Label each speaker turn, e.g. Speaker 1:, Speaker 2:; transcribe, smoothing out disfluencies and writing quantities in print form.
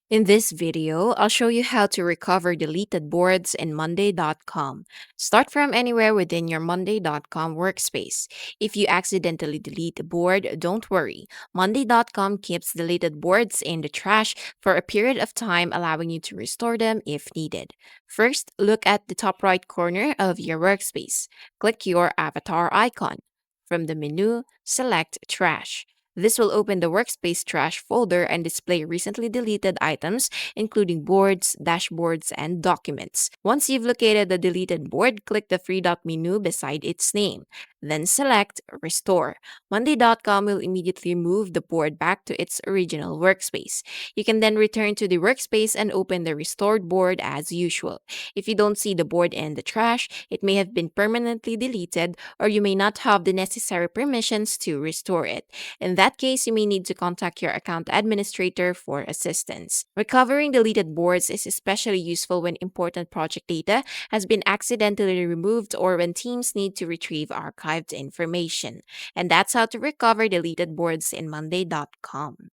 Speaker 1: In this video, I'll show you how to recover deleted boards in Monday.com. Start from anywhere within your Monday.com workspace. If you accidentally delete a board, don't worry. Monday.com keeps deleted boards in the trash for a period of time, allowing you to restore them if needed. First, look at the top right corner of your workspace. Click your avatar icon. From the menu, select Trash. This will open the Workspace Trash folder and display recently deleted items, including boards, dashboards, and documents. Once you've located the deleted board, click the three dot menu beside its name. Then select Restore. Monday.com will immediately move the board back to its original workspace. You can then return to the workspace and open the restored board as usual. If you don't see the board in the trash, it may have been permanently deleted, or you may not have the necessary permissions to restore it. In that case, you may need to contact your account administrator for assistance. Recovering deleted boards is especially useful when important project data has been accidentally removed or when teams need to retrieve archived information. And that's how to recover deleted boards in Monday.com.